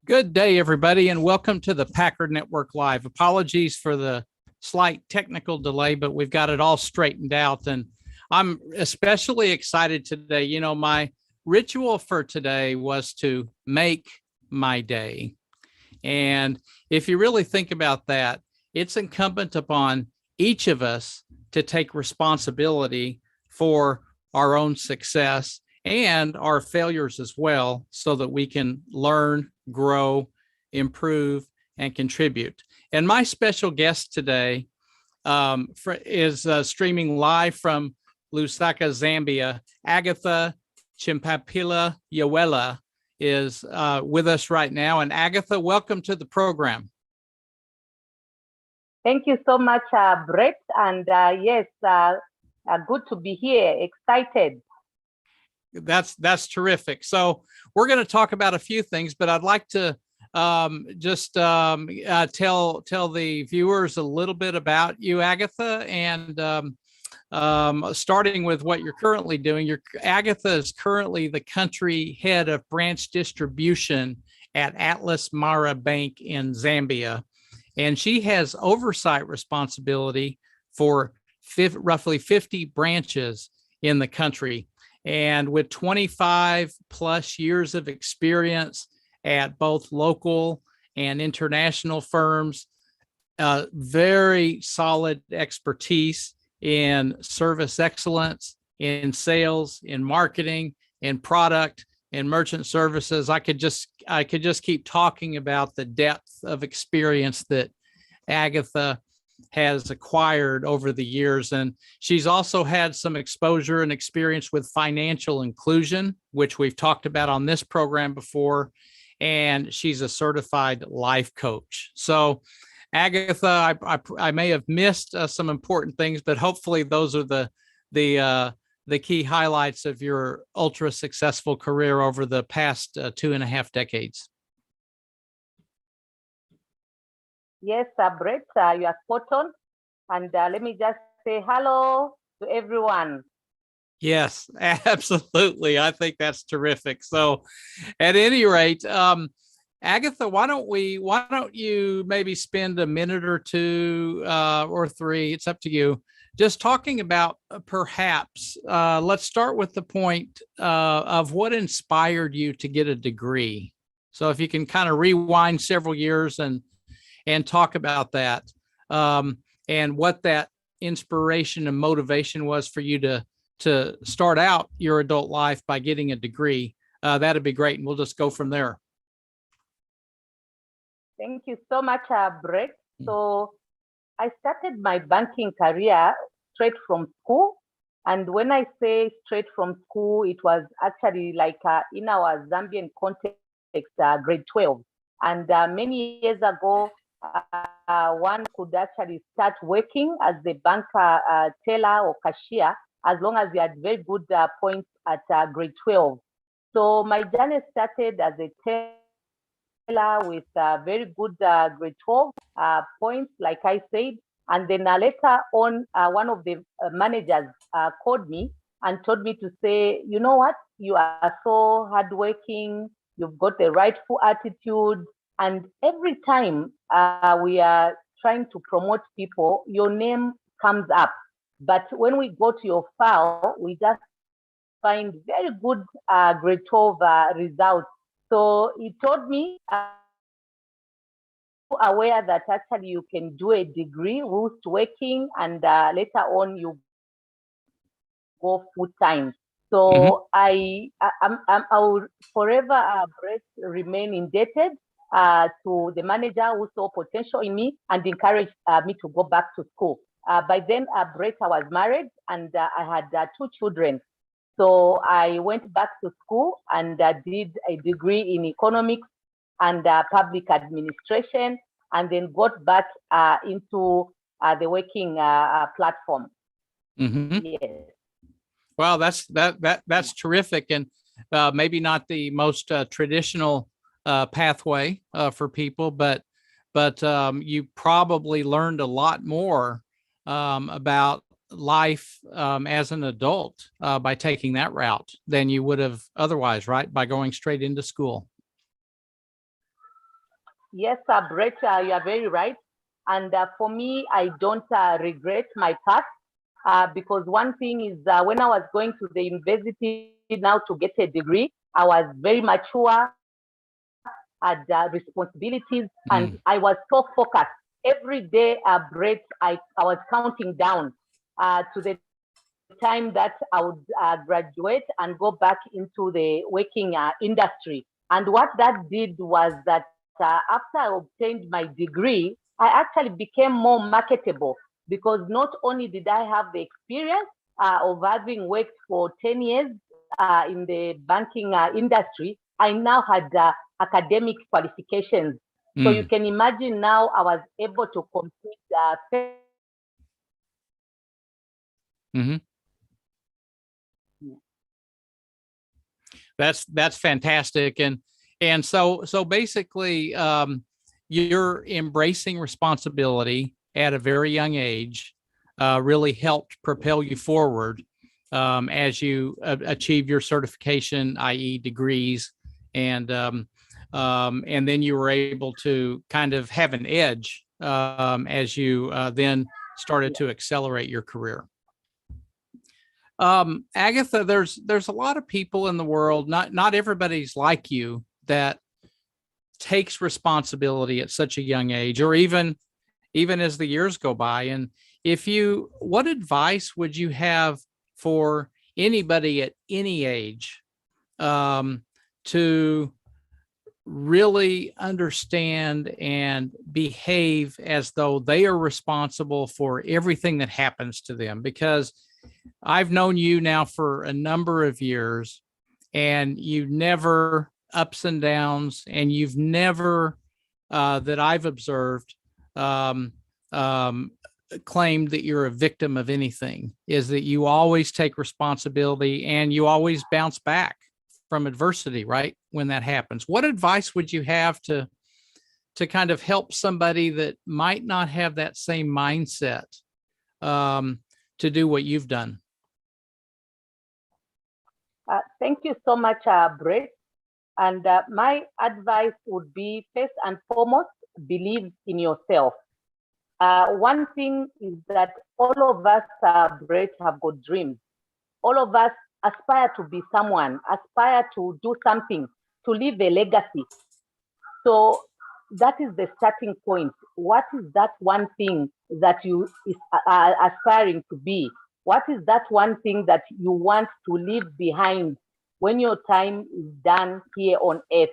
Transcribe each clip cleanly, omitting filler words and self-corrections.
Good day, everybody, and welcome to the Packard Network Live. Apologies for the slight technical delay, but we've got it all straightened out. And I'm especially excited today. You know, my ritual for today was to make my day. And if you really think about that, it's incumbent upon each of us to take responsibility for our own success and our failures as well, so that we can learn, grow, improve, and contribute. And my special guest today is streaming live from Lusaka, Zambia. Agatha Chipampila Yowela is with us right now. And Agatha, welcome to the program. Thank you so much, Brett. And yes, good to be here. Excited. That's terrific. So we're going to talk about a few things, but I'd like to just tell the viewers a little bit about you, Agatha, and starting with what you're currently doing. Agatha is currently the country head of branch distribution at Atlas Mara Bank in Zambia, and she has oversight responsibility for roughly 50 branches in the country. And with 25 plus years of experience at both local and international firms, very solid expertise in service excellence, in sales, in marketing, in product, in merchant services. I could just keep talking about the depth of experience that Agatha has acquired over the years. And she's also had some exposure and experience with financial inclusion, which we've talked about on this program before. And she's a certified life coach. So Agatha, I may have missed some important things, but hopefully those are the key highlights of your ultra successful career over the past 2.5 decades. Yes, Brett, you are spot on. And let me just say hello to everyone. Yes, absolutely. I think that's terrific. So at any rate, Agatha, why don't you maybe spend a minute or two or three, it's up to you, just talking about perhaps, let's start with the point of what inspired you to get a degree. So if you can kind of rewind several years and talk about that, and what that inspiration and motivation was for you to start out your adult life by getting a degree. That'd be great, and we'll just go from there. Thank you so much, Brett. So I started my banking career straight from school. And when I say straight from school, it was actually like in our Zambian context, grade 12. And many years ago, one could actually start working as a banker, teller or cashier, as long as you had very good points at grade 12. So my journey started as a teller with very good grade 12 points, like I said. And then later on, one of the managers called me and told me to say, you know what, you are so hardworking, you've got the rightful attitude. And every time we are trying to promote people, your name comes up. But when we go to your file, we just find very good grade 12 results. So he told me, aware that actually you can do a degree whilst working, and later on you go full time. So I will forever remain indebted to the manager who saw potential in me and encouraged me to go back to school. By then, Brett, I was married and I had 2 children. So I went back to school and did a degree in economics and public administration, and then got back into the working platform. Yes. Wow, that's terrific, and maybe not the most traditional pathway for people, but you probably learned a lot more about life as an adult by taking that route than you would have otherwise, right? By going straight into school. Yes, Brett, you are very right. And for me, I don't regret my past because one thing is when I was going to the university now to get a degree, I was very mature, had responsibilities, and I was so focused. Every day, Brett, I was counting down to the time that I would graduate and go back into the working industry. And what that did was that after I obtained my degree, I actually became more marketable because not only did I have the experience of having worked for 10 years in the banking industry, I now had academic qualifications. So you Mm, can imagine now I was able to compete face to face hmm. with That's fantastic. And so basically, you're embracing responsibility at a very young age, really helped propel you forward as you achieve your certification, i.e., degrees, and and then you were able to kind of have an edge as you then started yeah. to accelerate your career. Agatha, there's a lot of people in the world, not everybody's like you, that takes responsibility at such a young age, or even as the years go by. And if you, what advice would you have for anybody at any age um, to really understand and behave as though they are responsible for everything that happens to them? Because I've known you now for a number of years, and you never ups and downs, and you've never, that I've observed, um, um, claimed that you're a victim of anything. Is that you always take responsibility and you always bounce back from adversity, right? When that happens, what advice would you have to kind of help somebody that might not have that same mindset um, to do what you've done? Thank you so much, Brett. And my advice would be first and foremost, believe in yourself. One thing is that all of us, Brett, have got dreams. All of us aspire to be someone, aspire to do something, to leave a legacy. So that is the starting point. What is that one thing that you is aspiring to be? What is that one thing that you want to leave behind when your time is done here on earth?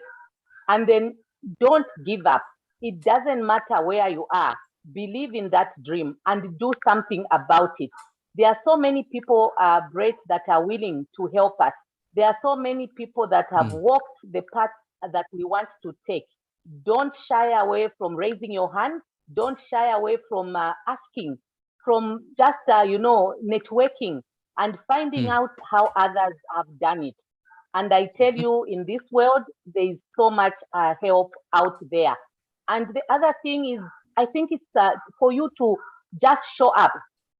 And then don't give up. It doesn't matter where you are. Believe in that dream and do something about it. There are so many people, Brett, that are willing to help us. There are so many people that have Mm, walked the path that we want to take. Don't shy away from raising your hand. Don't shy away from asking, from just, networking and finding mm, out how others have done it. And I tell mm, you, in this world, there is so much help out there. And the other thing is, I think it's for you to just show up,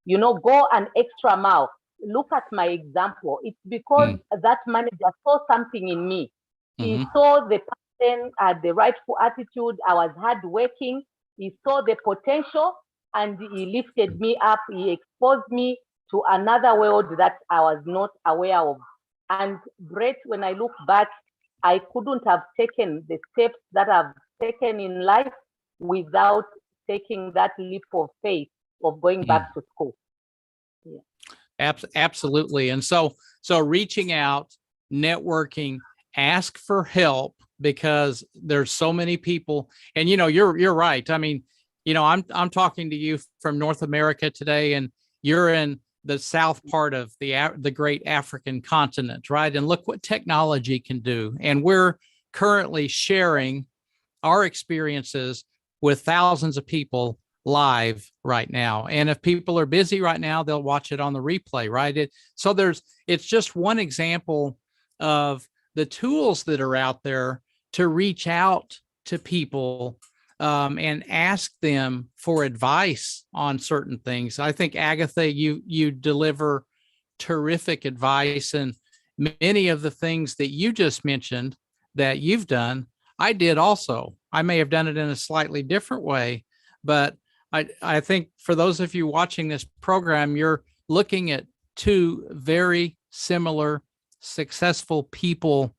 go an extra mile. Look at my example. It's because mm, that manager saw something in me. He mhm, saw the pattern, the rightful attitude. I was hardworking. He saw the potential and he lifted me up. He exposed me to another world that I was not aware of. And Brett, when I look back, I couldn't have taken the steps that I've taken in life without taking that leap of faith of going back mm. to school. Yeah. Absolutely. And so reaching out, networking, ask for help, because there's so many people. And you're right. I mean, I'm talking to you from North America today, and you're in the south part of the great African continent, right? And look what technology can do. And we're currently sharing our experiences with thousands of people live right now. And if people are busy right now, they'll watch it on the replay, right? It's just one example of the tools that are out there to reach out to people and ask them for advice on certain things. I think, Agatha, you deliver terrific advice, and many of the things that you just mentioned that you've done, I did also. I may have done it in a slightly different way, but I think for those of you watching this program, you're looking at two very similar, successful people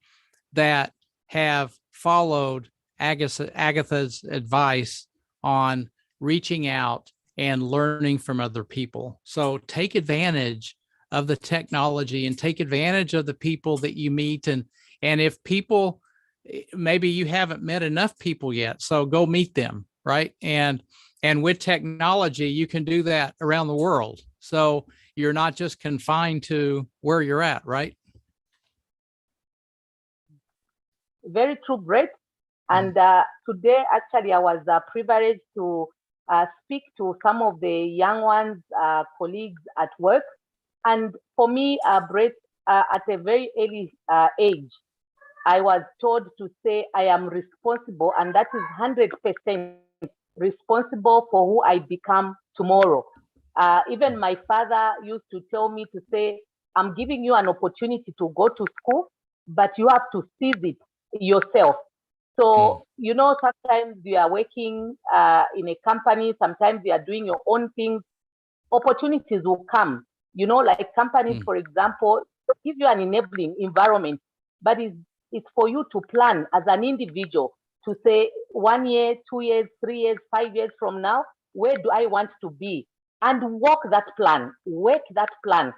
that have followed Agatha's advice on reaching out and learning from other people. So take advantage of the technology and take advantage of the people that you meet. And if people, maybe you haven't met enough people yet, so go meet them, right? And with technology, you can do that around the world. So you're not just confined to where you're at, right? Very true, Brett. And today, actually, I was privileged to speak to some of the young ones, colleagues at work. And for me, Brett, at a very early age, I was told to say I am responsible, and that is 100% responsible for who I become tomorrow. Even my father used to tell me to say, I'm giving you an opportunity to go to school, but you have to seize it yourself. So, you know, sometimes you are working in a company, sometimes you are doing your own things, opportunities will come. You know, like companies, for example, give you an enabling environment, but it's for you to plan as an individual to say 1 year, 2 years, 3 years, 5 years from now, where do I want to be? And walk that plan, work that plan.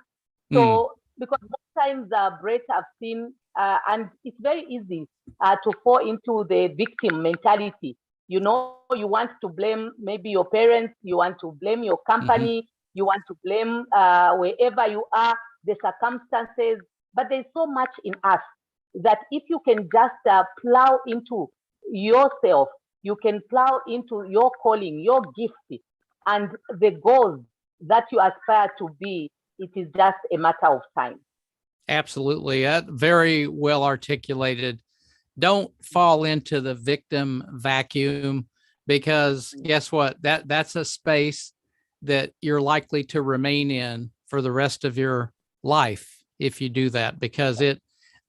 So, because sometimes, Brett, I've seen, and it's very easy to fall into the victim mentality. You know, you want to blame maybe your parents, you want to blame your company, you want to blame wherever you are, the circumstances, but there's so much in us that if you can just plow into yourself, you can plow into your calling, your gift, and the goals that you aspire to be, it is just a matter of time. Absolutely. Very well articulated. Don't fall into the victim vacuum, because guess what? That's a space that you're likely to remain in for the rest of your life if you do that, because the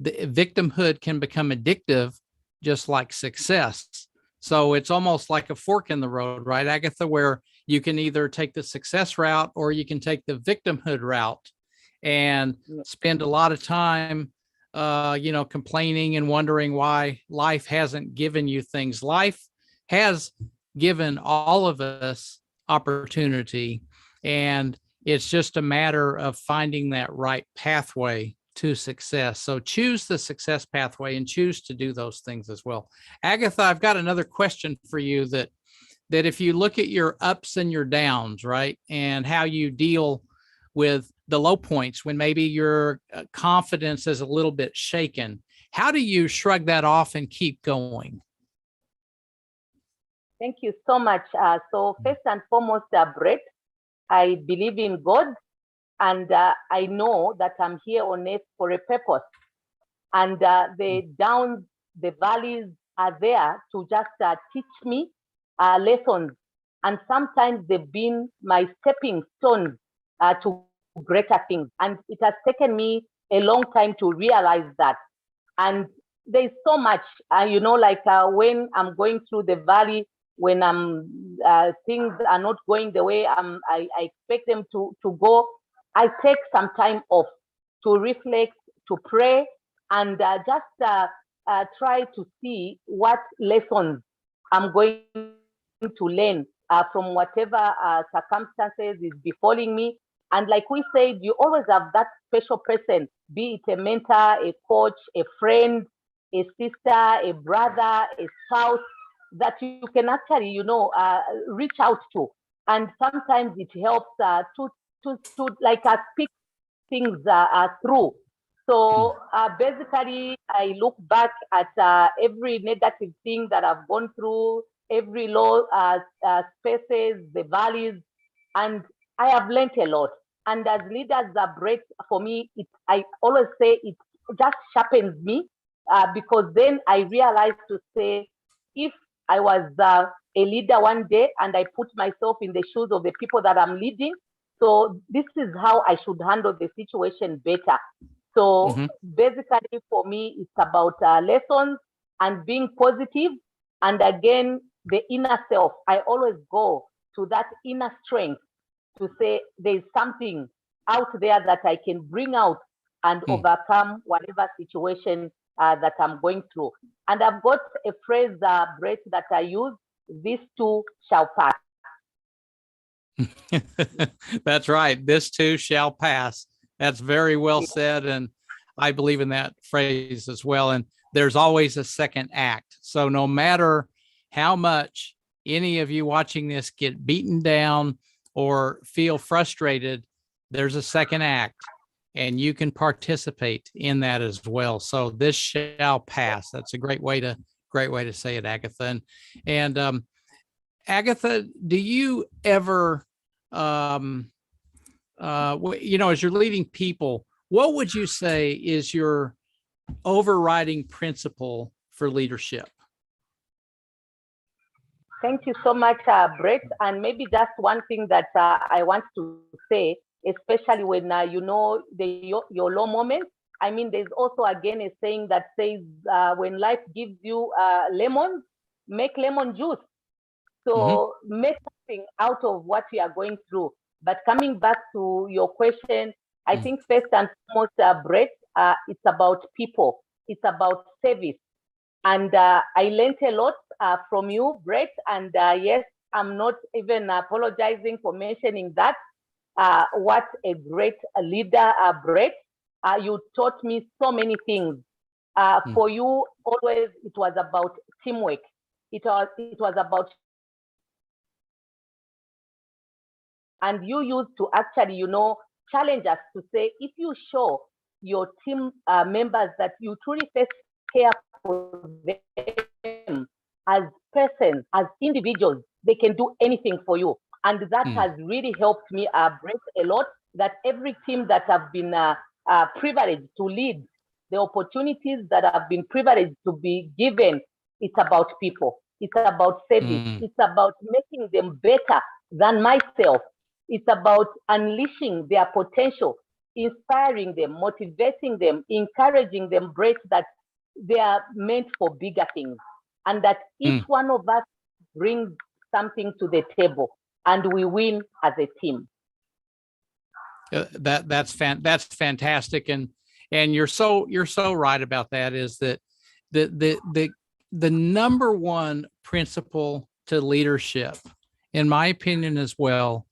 victimhood can become addictive, just like success. So it's almost like a fork in the road, right, Agatha, where you can either take the success route or you can take the victimhood route and spend a lot of time complaining and wondering why life hasn't given you things. Life has given all of us opportunity, and it's just a matter of finding that right pathway to success. So choose the success pathway and choose to do those things as well. Agatha, I've got another question for you that if you look at your ups and your downs, right, and how you deal with the low points when maybe your confidence is a little bit shaken, how do you shrug that off and keep going? Thank you so much. So first and foremost, Brett, I believe in God, and I know that I'm here on earth for a purpose. And the downs, the valleys are there to just teach me lessons. And sometimes they've been my stepping stones to greater things. And it has taken me a long time to realize that. And there's so much, when I'm going through the valley, when things are not going the way I expect them to go, I take some time off to reflect, to pray, and just try to see what lessons I'm going to learn from whatever circumstances is befalling me. And like we said, you always have that special person, be it a mentor, a coach, a friend, a sister, a brother, a spouse, that you can actually, reach out to. And sometimes it helps to speak things through. So basically, I look back at every negative thing that I've gone through, every low spaces, the valleys, and I have learned a lot. And as leaders that break for me, I always say it just sharpens me because then I realize to say, if I was a leader one day and I put myself in the shoes of the people that I'm leading, so this is how I should handle the situation better. So basically for me, it's about lessons and being positive And again, the inner self, I always go to that inner strength to say there's something out there that I can bring out and overcome whatever situation that I'm going through. And I've got a phrase, Brett, that I use: "This too shall pass." That's right. This too shall pass. That's very well said. And I believe in that phrase as well. And there's always a second act. So no matter how much any of you watching this get beaten down or feel frustrated, there's a second act and you can participate in that as well. So this shall pass. That's a great way to say it, Agatha. And Agatha, do you ever, as you're leading people, what would you say is your overriding principle for leadership? Thank you so much, Brett. And maybe just one thing that I want to say, especially when your low moments. I mean, there's also again a saying that says, when life gives you lemons, make lemon juice. So make something out of what we are going through. But coming back to your question, I think first and foremost, Brett, it's about people. It's about service. And I learned a lot from you, Brett. And yes, I'm not even apologizing for mentioning that. What a great leader, Brett. You taught me so many things. For you, always it was about teamwork. It was about, and you used to actually, challenge us to say, if you show your team members that you truly first care for them as persons, as individuals, they can do anything for you. And that has really helped me break a lot, that every team that I've been privileged to lead, the opportunities that I've been privileged to be given, it's about people. It's about service. It's about making them better than myself. It's about unleashing their potential, inspiring them, motivating them, encouraging them, Brett, that they are meant for bigger things, and that each one of us brings something to the table, and we win as a team. That's fantastic, and you're so right about that. Is that the number one principle to leadership, in my opinion as well,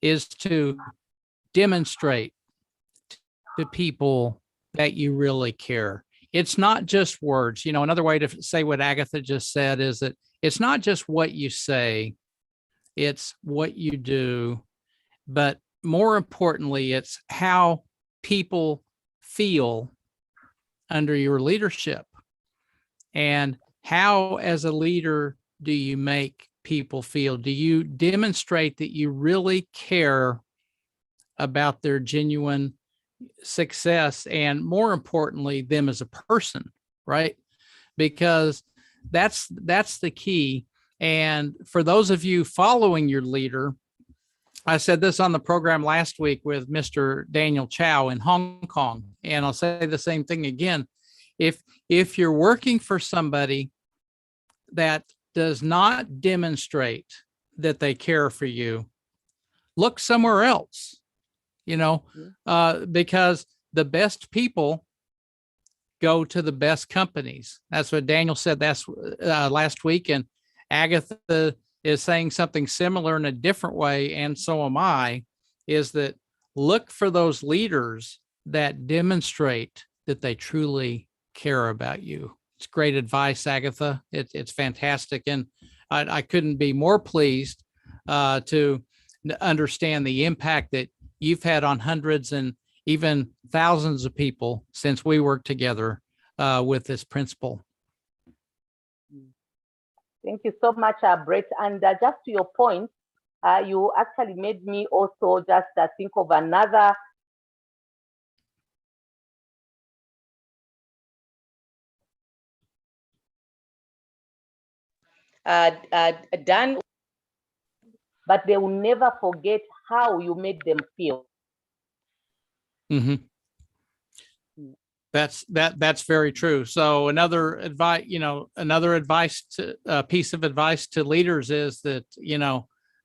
is to demonstrate to people that you really care. It's not just words. Another way to say what Agatha just said is that it's not just what you say, it's what you do, but more importantly, it's how people feel under your leadership. And how, as a leader, do you make people feel? Do you demonstrate that you really care about their genuine success, and more importantly, them as a person, right? Because that's the key. And for those of you following your leader, I said this on the program last week with Mr. Daniel Chow in Hong Kong, and I'll say the same thing again. If you're working for somebody that does not demonstrate that they care for you, look somewhere else, because the best people go to the best companies. That's what Daniel said last week. And Agatha is saying something similar in a different way, and so am I, is that look for those leaders that demonstrate that they truly care about you. It's great advice, Agatha. It's fantastic. And I couldn't be more pleased to understand the impact that you've had on hundreds and even thousands of people since we worked together with this principle. Thank you so much, Brett. And just to your point, you actually made me also just think of another. Done, but they will never forget how you made them feel. That's very true. So another advice, piece of advice to leaders is that,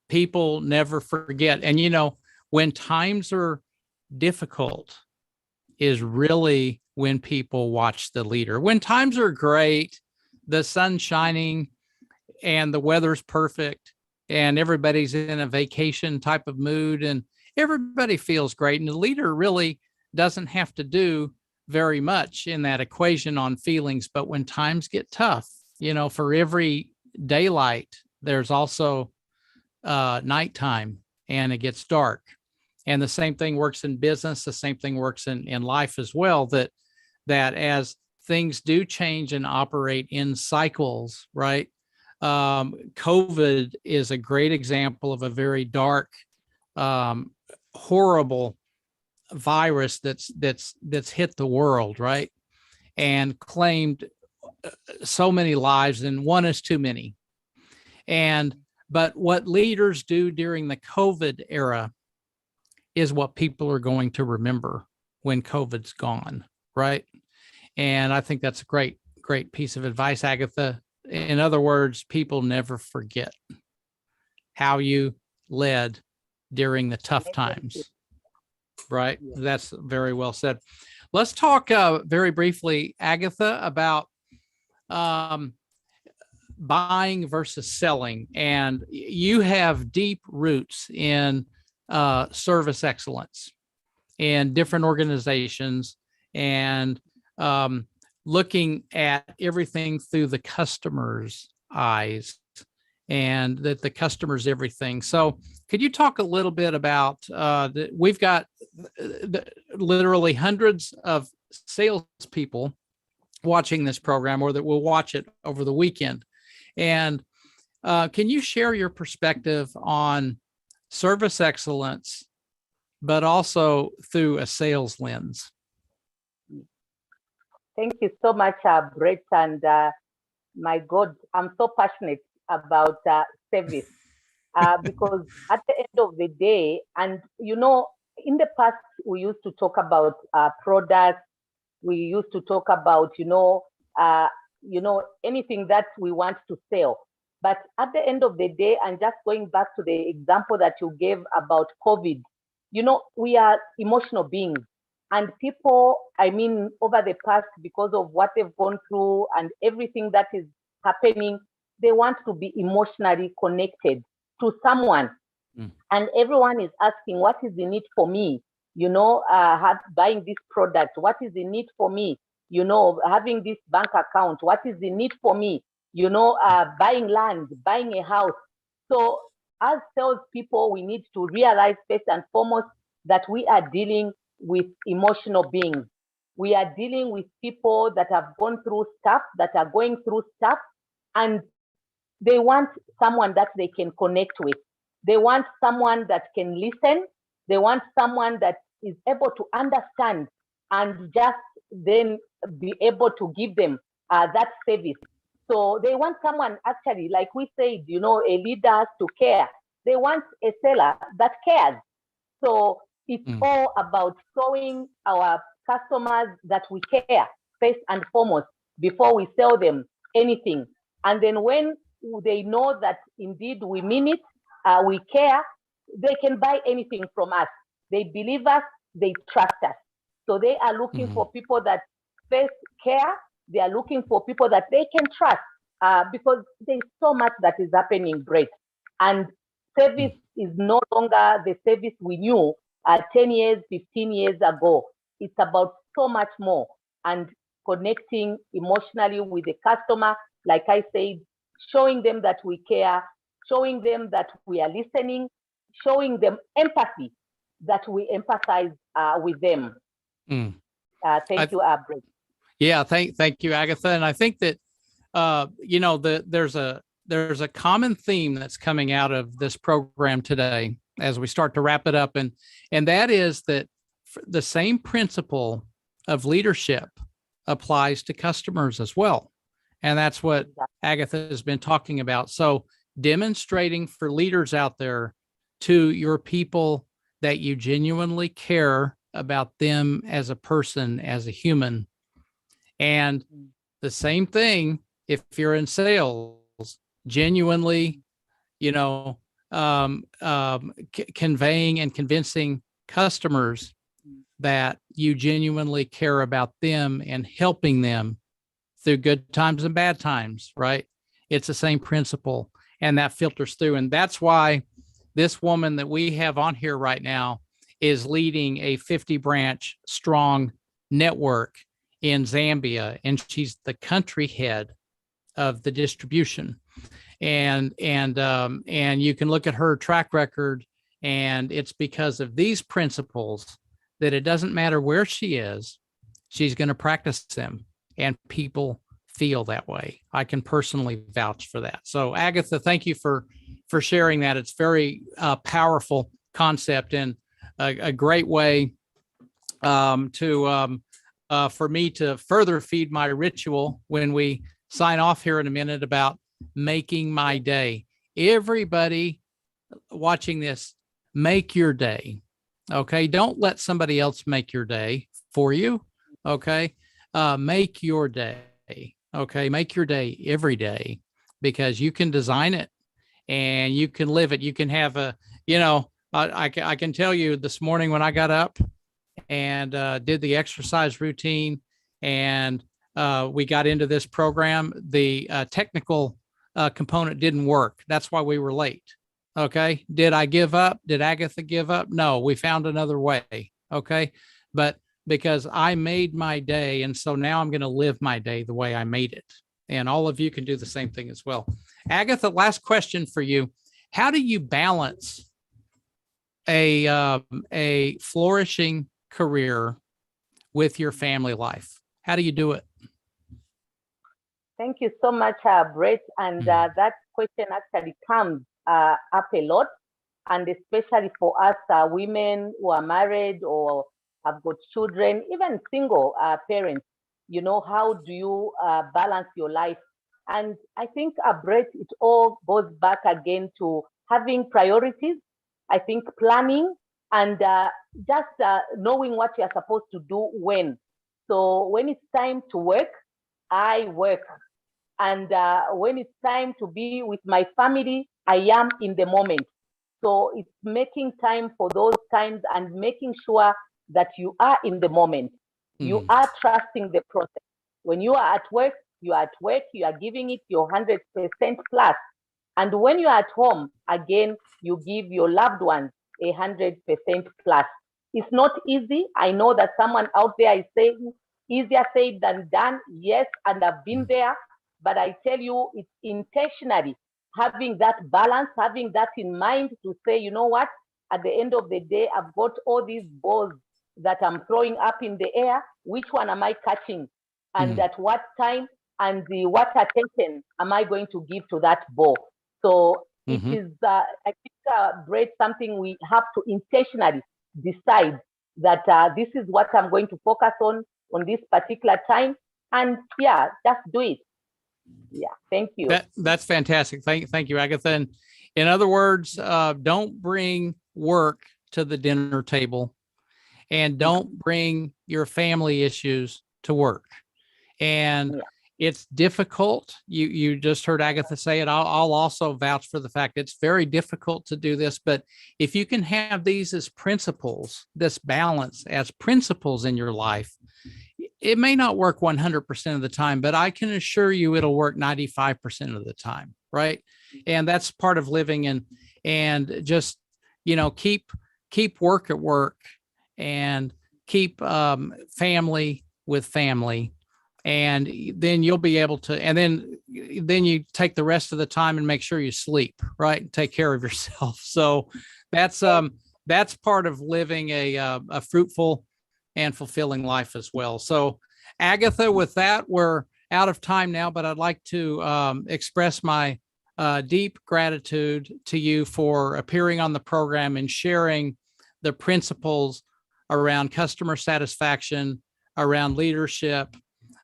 people never forget. And, when times are difficult is really when people watch the leader. When times are great, the sun's shining and the weather's perfect and everybody's in a vacation type of mood and everybody feels great. And the leader really doesn't have to do very much in that equation on feelings. But when times get tough, for every daylight, there's also nighttime and it gets dark. And the same thing works in business. The same thing works in life as well, that as things do change and operate in cycles, right? COVID is a great example of a very dark, horrible virus that's hit the world, right? And claimed so many lives, and one is too many. But what leaders do during the COVID era is what people are going to remember when COVID's gone, right? And I think that's a great piece of advice, Agatha. In other words, people never forget how you led during the tough times, right? That's very well said. Let's talk very briefly, Agatha, about buying versus selling. And you have deep roots in service excellence in different organizations and looking at everything through the customer's eyes and that the customer's everything. So could you talk a little bit about we've got literally hundreds of salespeople watching this program or that will watch it over the weekend. And can you share your perspective on service excellence, but also through a sales lens? Thank you so much, Brett. And my God, I'm so passionate about service because at the end of the day, and in the past, we used to talk about products. We used to talk about, anything that we want to sell. But at the end of the day, and just going back to the example that you gave about COVID, we are emotional beings. And people, over the past, because of what they've gone through and everything that is happening, they want to be emotionally connected to someone. And everyone is asking, what is in it for me? Buying this product, what is in it for me? Having this bank account, what is in it for me? Buying land, buying a house. So as salespeople, we need to realize first and foremost that we are dealing with emotional beings. We are dealing with people that have gone through stuff, that are going through stuff, and they want someone that they can connect with. They want someone that can listen. They want someone that is able to understand and just then be able to give them that service. So they want someone, actually, like we said, a leader has to care. They want a seller that cares. So it's all about showing our customers that we care first and foremost before we sell them anything. And then when they know that indeed we mean it, we care, they can buy anything from us. They believe us, they trust us. So they are looking for people that first care. They are looking for people that they can trust because there's so much that is happening, Brett. And service is no longer the service we knew 10 years, 15 years ago. It's about so much more and connecting emotionally with the customer. Like I said, showing them that we care, showing them that we are listening, showing them empathy, that we empathize with them. Thank you, Brett. Yeah, thank you, Agatha. And I think that there's a common theme that's coming out of this program today as we start to wrap it up, and that is that the same principle of leadership applies to customers as well, and that's what Agatha has been talking about. So demonstrating for leaders out there to your people that you genuinely care about them as a person, as a human, And the same thing, if you're in sales, genuinely, you know, conveying and convincing customers that you genuinely care about them and helping them through good times and bad times, right? It's the same principle, and that filters through. And that's why this woman that we have on here right now is leading a 50 branch strong network in Zambia, and she's the country head of the distribution. And you can look at her track record, and it's because of these principles that it doesn't matter where she is, she's going to practice them, and people feel that way. I can personally vouch for that. So Agatha, thank you for sharing that. It's very powerful concept, and a great way for me to further feed my ritual when we sign off here in a minute about making my day. Everybody watching this, make your day. Okay. Don't let somebody else make your day for you. Okay. Make your day. Okay. Make your day every day, because you can design it and you can live it. You can have I can tell you this morning when I got up and did the exercise routine, and we got into this program, the technical component didn't work. That's why we were late. Okay. Did I give up? Did Agatha give up? No, we found another way. Okay. But because I made my day, and so now I'm going to live my day the way I made it. And all of you can do the same thing as well. Agatha, last question for you. How do you balance a flourishing career with your family life? How do you do it? Thank you so much, Brett. And that question actually comes up a lot, and especially for us women who are married or have got children, even single parents. How do you balance your life? And I think, Brett, it all goes back again to having priorities. I think planning and just knowing what you're supposed to do when. So when it's time to work, I work. And when it's time to be with my family, I am in the moment. So it's making time for those times and making sure that you are in the moment. You are trusting the process. When you are at work, you are giving it your 100% plus. And when you are at home, again, you give your loved ones 100% plus. It's not easy. I know that someone out there is saying easier said than done. Yes, and I've been there. But I tell you, it's intentionally having that balance, having that in mind to say, you know what, at the end of the day, I've got all these balls that I'm throwing up in the air. Which one am I catching? And at what time? And what attention am I going to give to that ball? So it is, I think, Brett, something we have to intentionally decide that this is what I'm going to focus on this particular time. And yeah, just do it. Yeah, thank you. That's fantastic. Thank you, Agatha. And in other words, don't bring work to the dinner table, and don't bring your family issues to work. And it's difficult. You just heard Agatha say it. I'll also vouch for the fact it's very difficult to do this. But if you can have these as principles, this balance as principles in your life, it may not work 100% of the time, but I can assure you it'll work 95% of the time, right? And that's part of living, and just, keep work at work, and keep family with family. And then you'll be able to, and then you take the rest of the time and make sure you sleep, right? And take care of yourself. So that's part of living a fruitful and fulfilling life as well. So Agatha, with that, we're out of time now, but I'd like to express my deep gratitude to you for appearing on the program and sharing the principles around customer satisfaction, around leadership,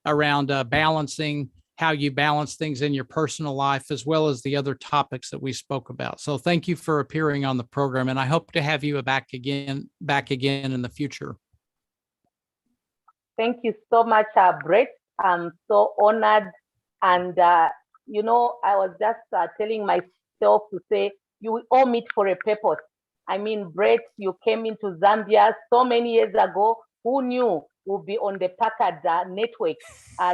around balancing, how you balance things in your personal life, as well as the other topics that we spoke about. So thank you for appearing on the program, and I hope to have you back again in the future. Thank you so much, Brett. I'm so honored. And, I was just telling myself to say, you will all meet for a purpose. I mean, Brett, you came into Zambia so many years ago. Who knew we'll be on the Packard network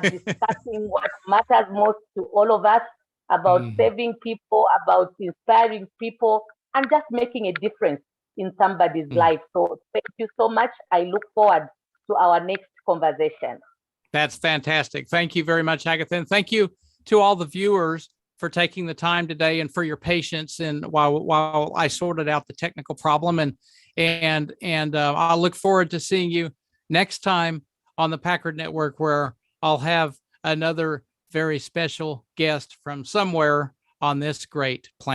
discussing what matters most to all of us about saving people, about inspiring people, and just making a difference in somebody's life. So thank you so much. I look forward to our next conversation. That's fantastic. Thank you very much, Agatha. And thank you to all the viewers for taking the time today and for your patience and while I sorted out the technical problem. And I'll look forward to seeing you next time on the Packard Network, where I'll have another very special guest from somewhere on this great planet.